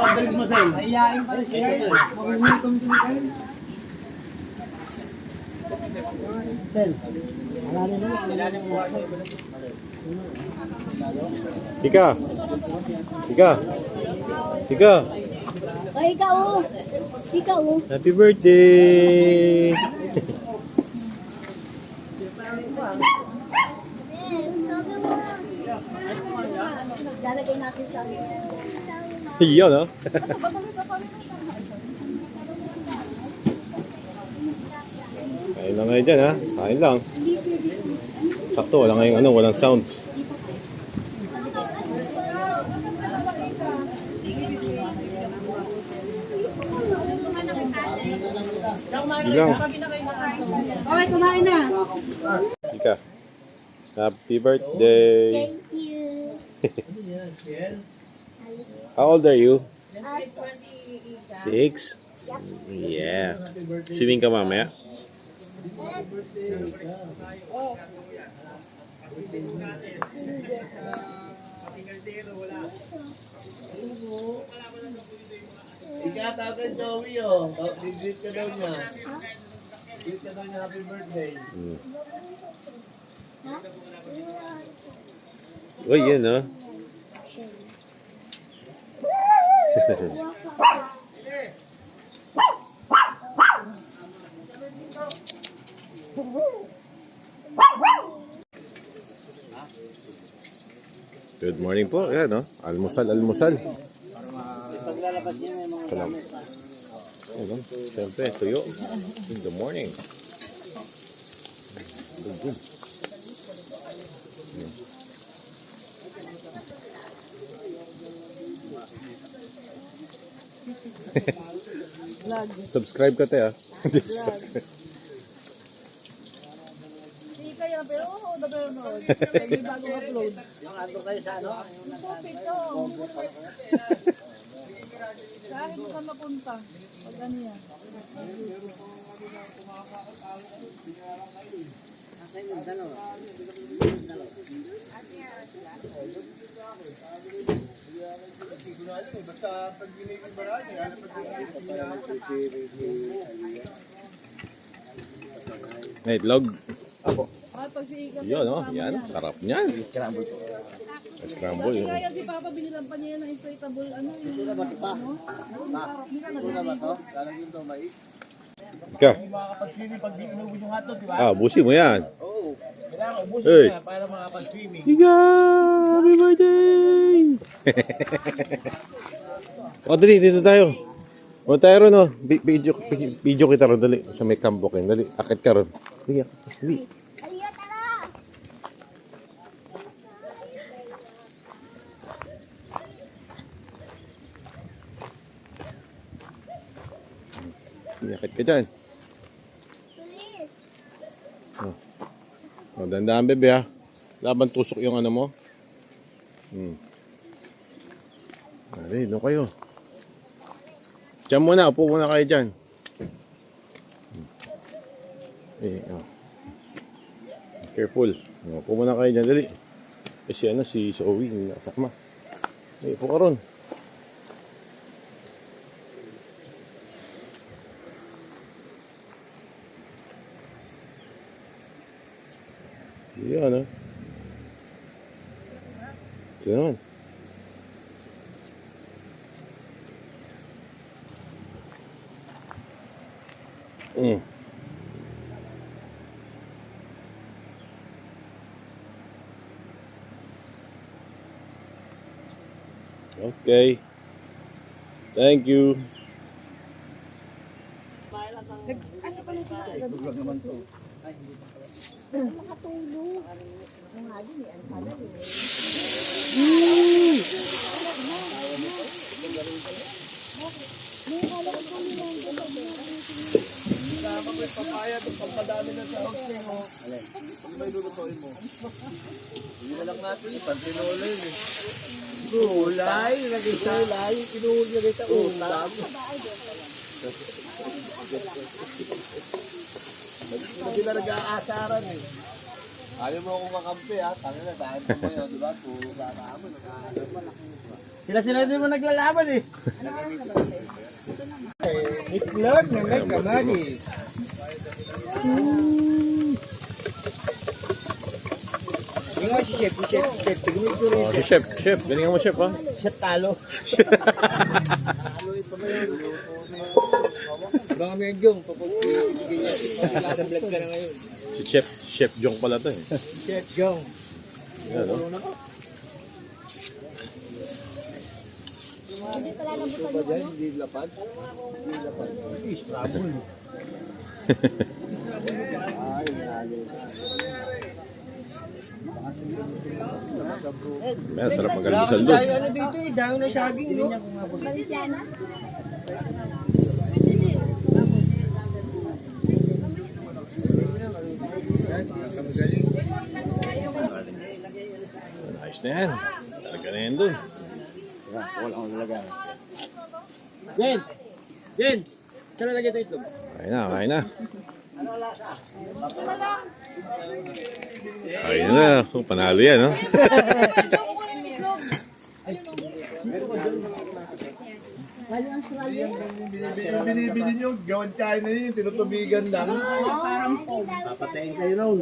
Balik mo, Sel. Mahihain pala siya. Magugutom din kayo. Sel. Ika. Ika. Ika. Ay, ikaw. Ikaw. Happy birthday. Lalagay natin sa Iyo, no? Kain lang ngayon dyan, ha? Kain lang. Sakto, wala ngayong ano, walang sounds. Bilang. Okay, kumain na. Ika. Happy birthday. Thank you. How old are you? 6? Yeah. Swimming ka mamaya? Ikatawagan Joey, oh. Greet ka daw niya. Greet ka daw niya, happy birthday. Uy, yan, no? Good morning po. Yan, no? Almusal, almusal. Salam. Ayan, no? Siyempre, tuyo. In the morning. Good, good. Subscribe ka tayo. Hindi kaya, pero oo, pero no. May bagong upload. Yung ato kayo sa ano? Pito. Kahit saan mapunta. Pag ano yan. May itlog. At pag si Ika, Yun, no? Yan. Sarap niyan. Scramble Hindi yun. kaya si Papa binilang pa niya ng inflatable ano yung ano? Yung parang hindi ka nag-iigo. Lalagyan to, mais. Ika. Makakapag-swimming pag di inubos yung hotdog, di ba? Ah, busi mo yan. Oo. Kailangan ubusin Hey. na para makakapag-swimming. Ika! Happy birthday! O, dali. Dito tayo. O, tayo ron, no? Video kita ron. Dali. Sa may kambokin. Dali. Akit ka ron. Dali. Dali. Aliyo, tara. Akit ka dyan. Please. O, dandaan, bebe, ha? Laban tusok yung ano mo. Dali, doon kayo. Diyan muna. Upo muna kayo dyan. Careful. Upo muna kayo dyan. Dali. Kasi ano, si Zoe, nasakma. Upo ka ron. Yan, ha? Ito naman. Okay. Thank you. Ano pala sila? Makatulog. Ang hali ni ang pala ni. Papaya, pagpadami na sa oxygen mo. Pag may lulutuin mo. Hindi na lang natin, pantinolo yun eh. Gulay, lagay sa gulay, inuulagay sa ulam. Hindi na nag-aasaran eh. Ayaw mo akong kakampi ha. Tangin na, dahil pa mo yun, diba? Puro ka naman. Sila din mo naglalaban eh. Itlog na may kamanis. Yung nga si Chef. Tignan mo Oh, si Chef. Chef, galingan mo, Chef, ha? Chef talo. Baka may gong, kapag vlog ka na ngayon. Si Chef Jong pala to eh. Chef Gong. Yan, no? Hindi pala nabutan yung ano. Hindi lapad. Yan, sarap mag-almusal doon. Dahil ano dito eh, dahil na saging, no? Valenciana? Ayos na yan. Talaga na yan doon. Jen! Saan nalagay ito itlog? Kain na, kain na. Ayun na. Oh, panalo yan, no? Binibili nyo, gawan China yun, tinutubigan lang. Papatayin kayo noon.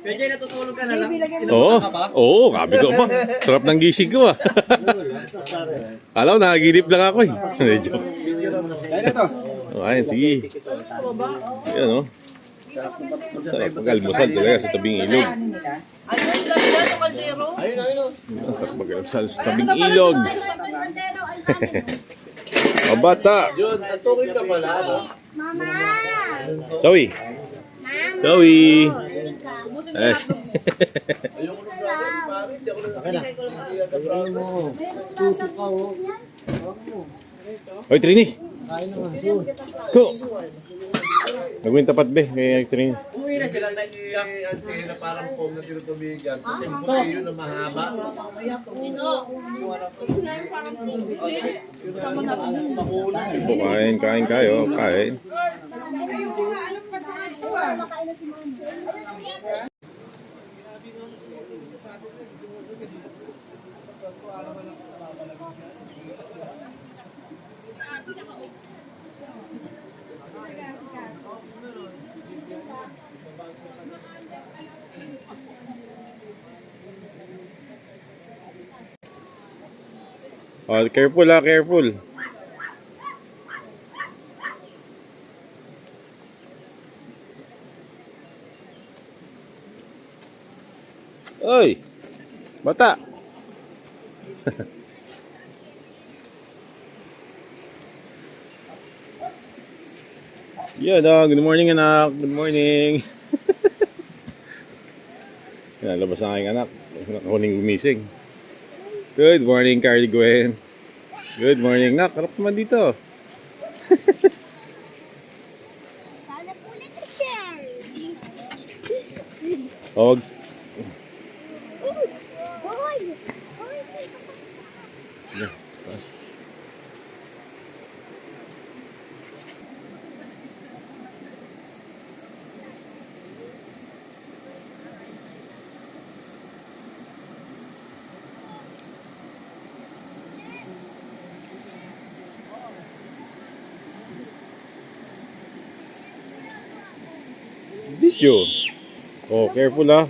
Pwede natutulog ka na lang. Oo. Oo, sabi ko pa. Sarap ng gising ko, ah. Alam, nakaginip lang ako, eh. Joke. Kaya na to. Ayun, sige. Yan, no? Sarap mag-almusal talaga sa tabing ilog. Ayun, dami na sa kaldero. Sarap mag-almusal sa tabing ilog. O bata. Yun, atukin ka pala, no? Mama! Joey. Joey. Ubusin mo Eh. Ayoko nung brother, pare, hindi ako nang Oy, Trini. Ko. Nagawin tapat be kay Trini. Uwi na sila na Eh, ante, na parang foam na tinutubigan. Puting-puti yun na mahaba. Sino? Sama natin. Kain, kain kayo. Kain. Makain na si mama. Oh, careful ha, careful. Oy! Bata! Yan, good morning anak. Good morning. Yan, labas ang aking anak. Ako nang gumising. Good morning, Carly Gwen. Good morning, nak. Harap naman dito. Sana po ulit na share. Oh, Hoy! Hoy! video. Oh, careful ha.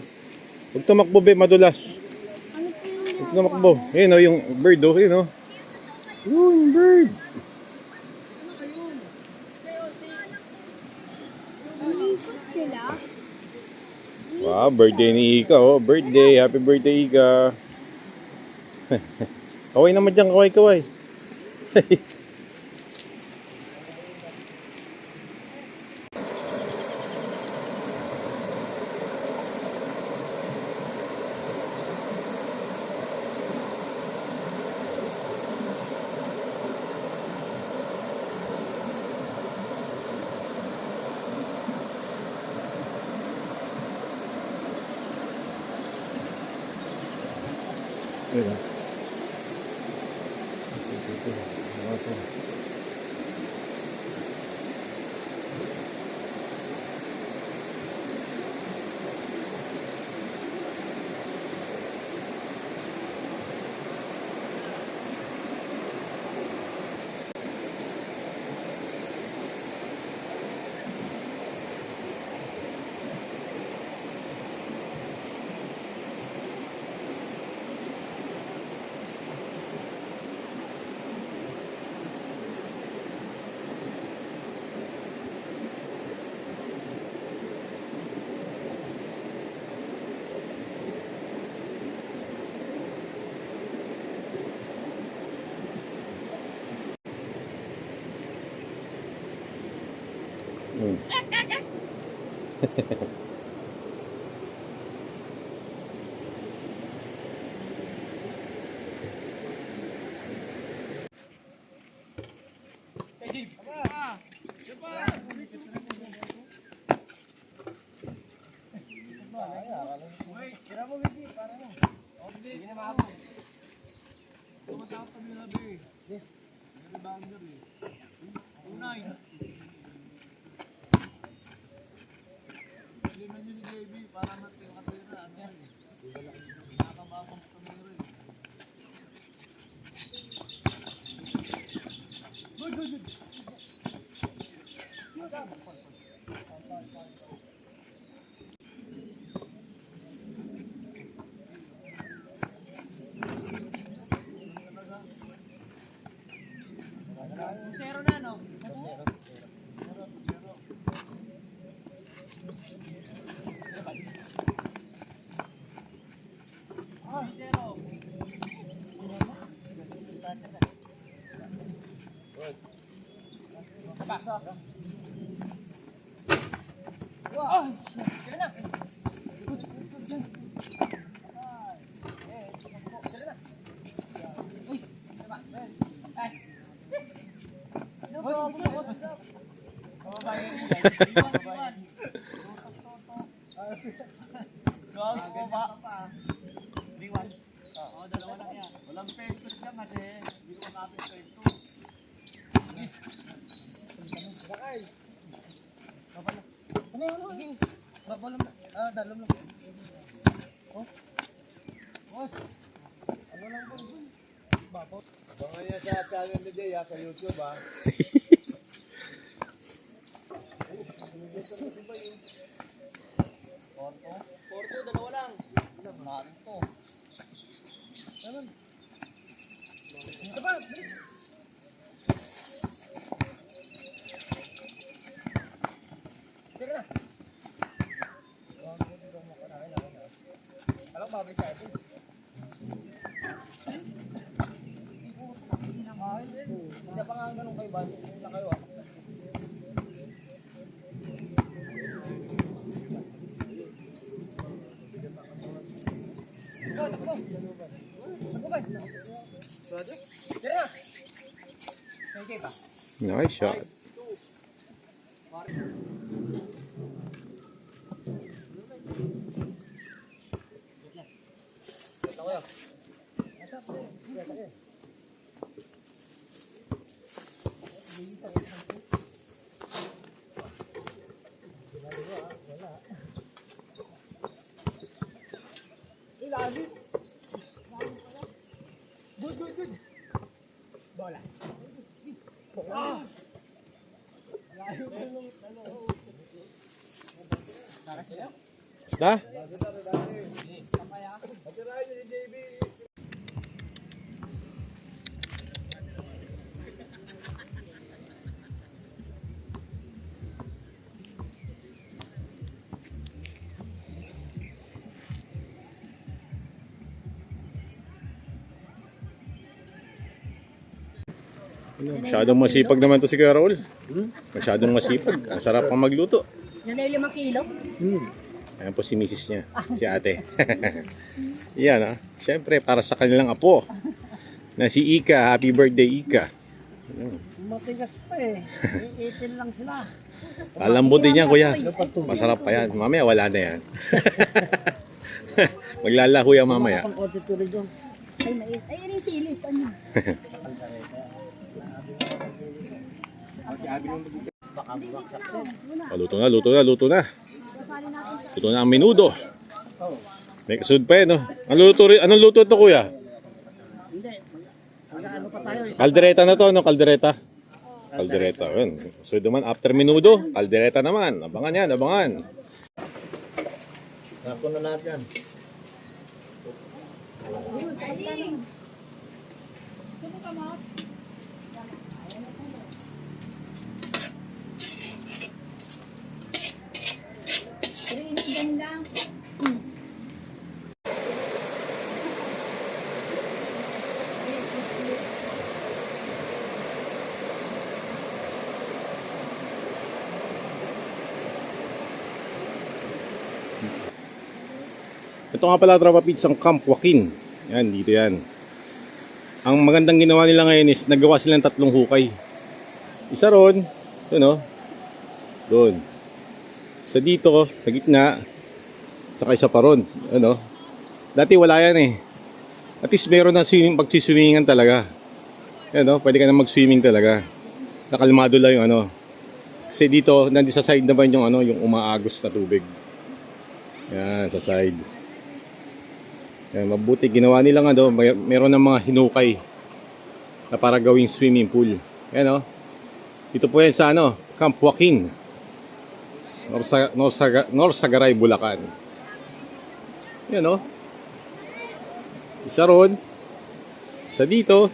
Huwag tumakbo, be, madulas. Huwag tumakbo. Ayun, oh, yung bird, oh. Ayun, oh. Yung bird. Sila? Wow, birthday ni Ika, oh. Birthday. Happy birthday, Ika. Kaway naman dyan, kaway, kaway. Ayun, oh. Hmm. Walang pesos yan kasi hindi ko makapit kwento. Abangan niya sa channel ni Jay sa YouTube ha. Porto, dalawa lang. Narin to. Hindi pa nga ganun kayo ba? Hindi na kayo ah. Nice shot. Basta? Masyadong masipag naman to si Kuya Raul. Masyadong masipag. Ang sarap pang magluto. Yan ay 5 kilo. Ayan po si misis niya, si ate. Yan ah. Siyempre, para sa kanilang apo. Na si Ika. Happy birthday, Ika. Matigas pa eh. Iitin lang sila. Palambutin yan, kuya. Masarap pa yan. Mamaya wala na yan. Maglalaho yan mamaya. Pang konti tuloy doon. Ay, mais. Ay, ano yung silis? Ano? Luto na, luto na, luto na. Luto na ang menudo. May kasunod pa no? Anong luto ito, kuya? Hindi. Ano pa tayo? Kaldereta na to, no? Kaldereta. Kaldereta, yun. So naman, after menudo, kaldereta naman. Abangan yan, abangan. Sako na natin. Iniigan lang. Ito nga pala Tropa Pids ang Camp Joaquin. Yan, dito yan. Ang magandang ginawa nila ngayon is naggawa silang 3 hukay. Isa ron, yun o. Doon. Sa dito, sa gitna. Saka isa pa ron. Ano? Dati wala yan eh. At least meron na pagsiswimingan talaga. Yan o, pwede ka na mag-swimming talaga. Nakalmado lang yung ano. Kasi dito, nandito sa side naman yung ano, yung umaagos na tubig. Yan, sa side. Yan, mabuti ginawa nila nga do, meron ng mga hinukay na para gawing swimming pool. Yan o. Ito po yan sa ano, Camp Joaquin. Norsagaray, Bulacan. Yan o. Isa ron. Sa dito.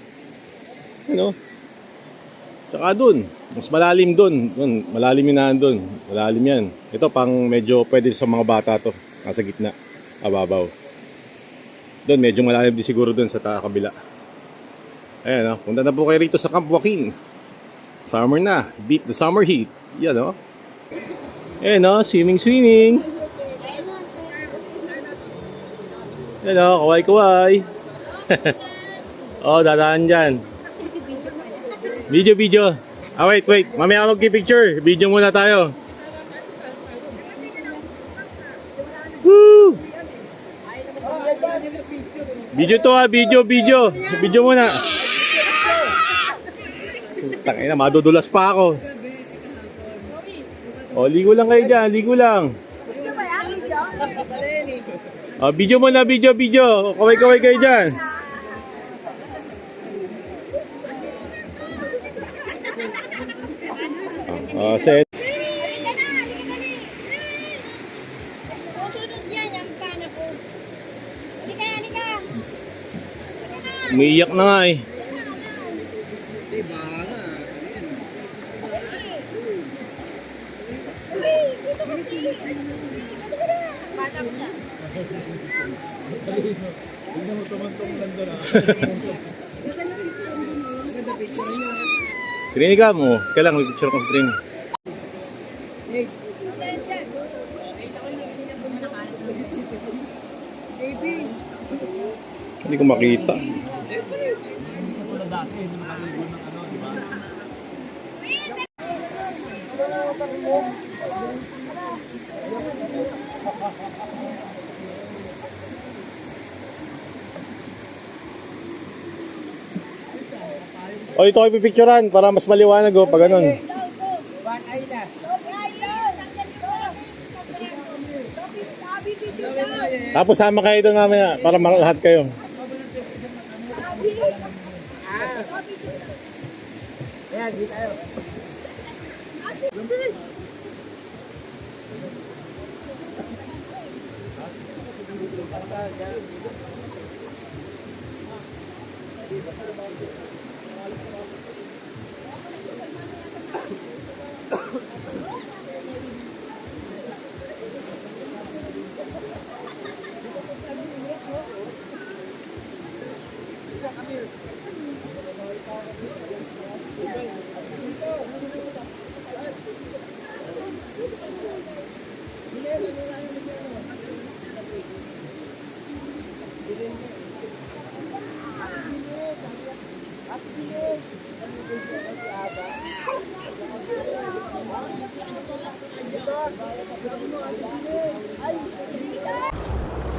Yan o. Tsaka dun. Mas malalim dun. Malalim yung naan dun. Malalim yan. Ito pang medyo pwede sa mga bata to. Nasa gitna. Ababaw. Doon, medyo malalim din siguro doon sa kabila. Ayan o, punta na po kayo rito sa Camp Joaquin. Summer na, beat the summer heat. Yan o. Ayan o, swimming. Ayan o, kaway. O, dadaan dyan. Video. Ah, wait. Mamaya ako mag-picture. Video muna tayo. Woo! Video to ha, video. Video muna. Tangina, madudulas pa ako. O, ligo lang kayo dyan, ligo lang. O, video muna, video. Kaway kayo dyan. O, set. Susunod yan, yung pana po. Halika. Umiiyak na nga eh. Dito kasi. Bata ko dyan. Trini ka mo. Kailang may picture kong string. Hindi ko makita. O, ito ay pipicturan para mas maliwanag o pag ganun. Tapos sama kayo doon mamaya para lahat kayo.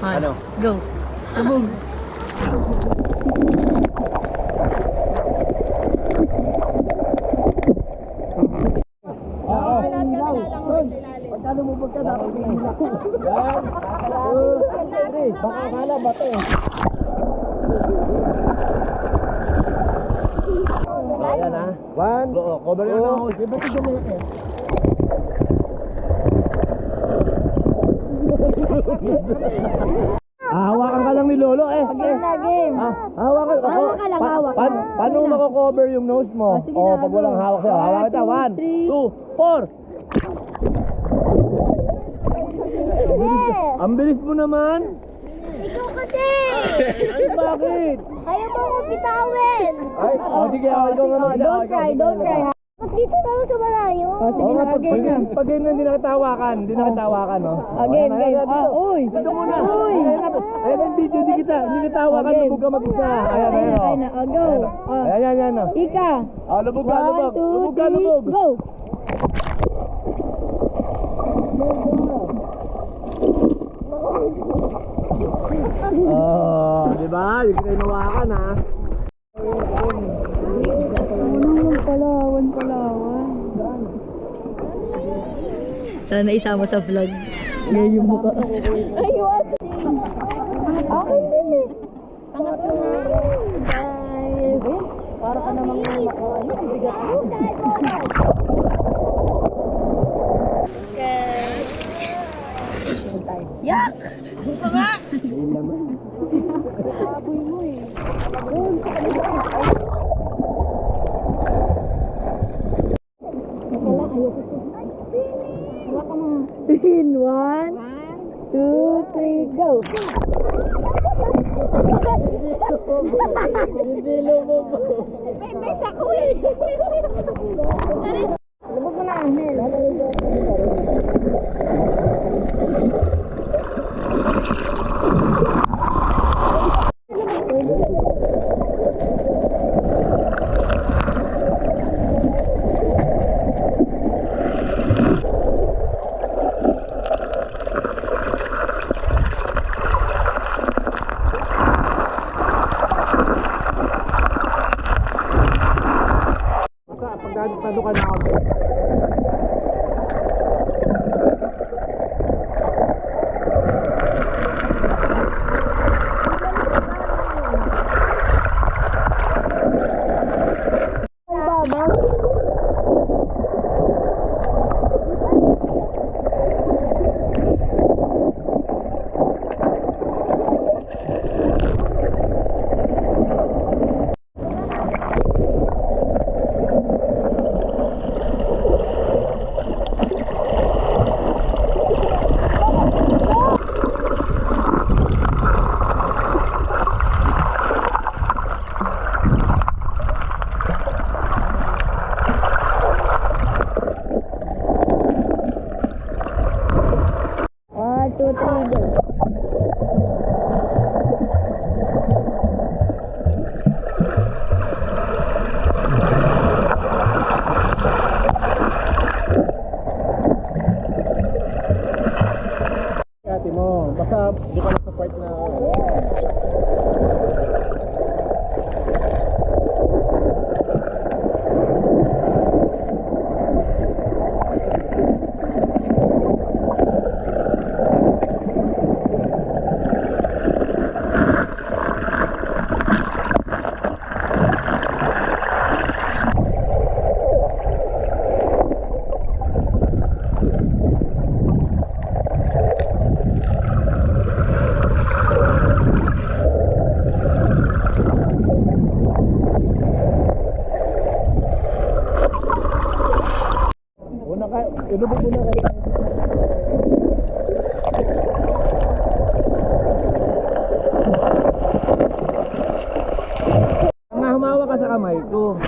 Ano? Go. Kabog. Baka akala bato eh. Ayan ha. One. Cover your nose. Di ba ito ganyan eh? Hawakan ka lang ni Lolo eh. Game. Hawakan. Hawak ka lang, hawak. Paano mako-cover yung nose mo? Pag walang hawak siya. Hawak kita. 1, 2, 4. Ang bilis mo naman. Ikaw kasi. Ay, bakit? Ayaw mo ko pitawin. Ay, sige. Ikaw nga mag-isa. Don't cry. Dito na lang sa malayo. Oh, sige na, again na. Pag game na hindi nakatawakan, no? Again, game. Uy. Dito muna. Uy. Ayan ang video, hindi natawakan, Again. lubog ka mag-isa. Ayan, Ayun ayan, na, ayun na. Oh, go. Oh. Ayan, no. Ika. Lubog ka, 1, 2, 3, lubog. go. Di ba? Hindi kita inawakan, ha? Palawan. Sana isama sa vlog. Ngayon yung mukha. Ay, what? Okay din eh. Pangatlo na. Guys. Para ka namang ano, bigat mo. Okay. Yak! In 1, 2, 3, go! May sako eh. Lubog mo na, Nel. Pagkado ka na ako. Ate mo, basta doon ka na sa part na una ka, ilubog mo na kayo. Humawa ka sa kamay ko.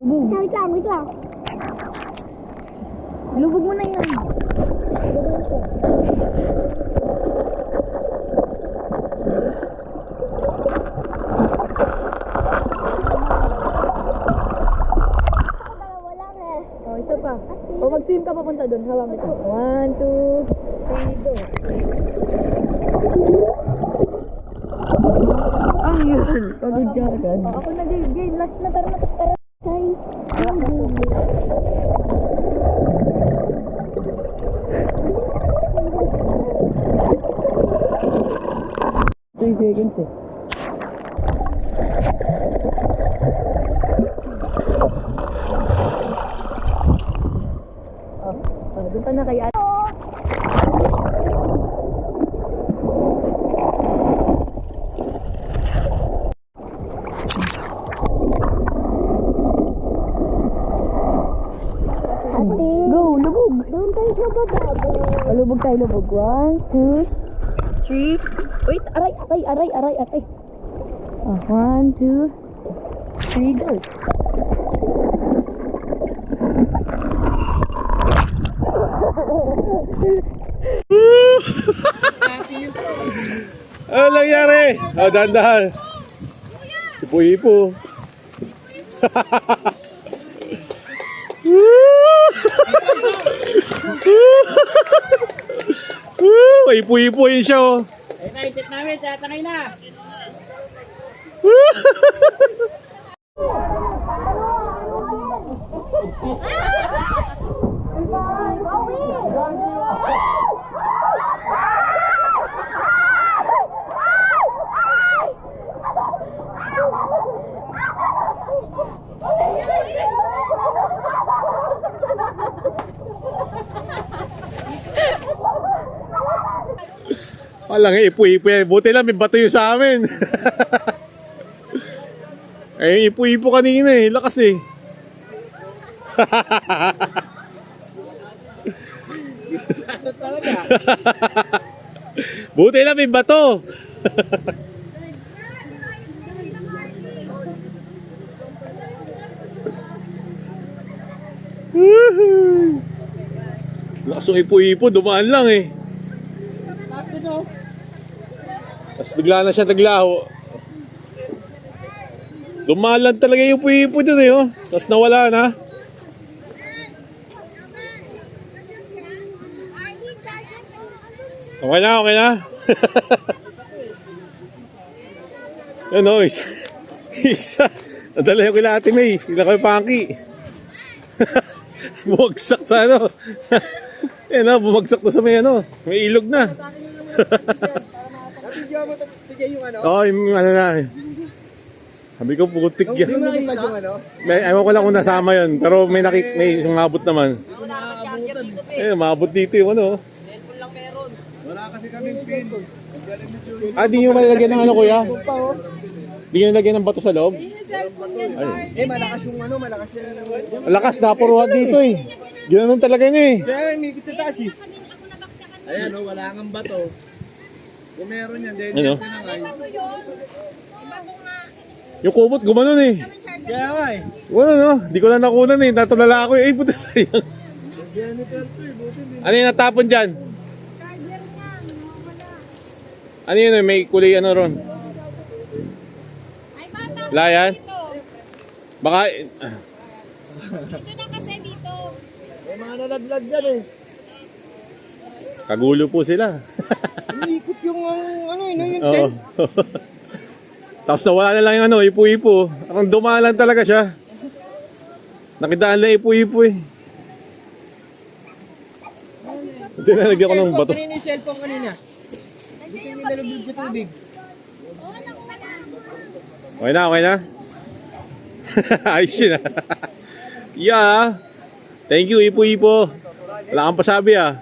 Wait lang, wait lang. Lubog mo na yan. Dalawa lang eh. Oh, isa pa. O, mag-swim ka papunta doon. Hawak mo. 1, 2, 3, go. Ang yun. Pagod ka agad. Ako na, game. Last na, tara na. Ay, Three seconds eh. Doon pa na kay Ate. ate. Go, lubog. Doon tayo sa baba. Lubog tayo, lubog. 1, 2, 3. Wait, aray. 1, 2, 3, go. Ano nangyari? Oh, dahan-dahan. Ipo-ipo. Ipo-ipo yun siya oh. Ay, naipit namin, tatangay na. Walang ipo-ipo yan. Buti lang may bato yung sa amin. Eh, ipo-ipo kanina eh. Lakas eh. Buti lang may bato. Lakas yung ipo-ipo. Dumaan lang eh. Tapos bigla na siya naglaho. Dumalan talaga yung ipo-ipo dun eh oh. Tapos nawala na. Okay na, okay na. Yan o, isa. Nadala yung kila Ate May. Kila kay Punky. Bumagsak sa ano. Yan o, bumagsak to sa may ano. May ilog na. Nabigyan mo tigay yung ano? Oo, yung ano na. Sabi ko, putik yan. Yung nakita yung ano? Ewan ko lang kung nasama yun. Pero may sumabot naman. Eh, mabot dito yung ano. Wala kasi kaming pin. Ah, di nyo malagyan ng ano kuya? Di nyo nalagyan ng bato sa loob? Eh, malakas yung ano, malakas yung... Lakas, napuruhan dito eh. Ginanon talaga niya eh. Kaya may kitataas eh. Ayan o, wala nga bato. Kung meron yan, dahil Ano? tinangay. Yung kumot, gumanon eh. Kaya nga eh. Ano no? Di ko na nakunan eh. Natulala ako eh. Ay, puta sayang. Ano yung natapon dyan? Ano yun eh? May kulay ano ron? Ay, bata. Wala yan? Baka... Dito na kasi dito. May mga nalaglag dyan eh. Kagulo po sila. Umiikot yung ano eh, yung Oo. tent. Tapos nawala na lang yung ano, ipo-ipo. Parang dumalan talaga siya. Nakitaan lang ipo-ipo eh. Ito nalagyan ko ng bato. Kanina yung cellphone kanina. Dito yung nalaglag sa tubig. Okay na, okay na. Ayos yun ah. Yeah. Thank you, ipo-ipo. Wala kang pasabi ah.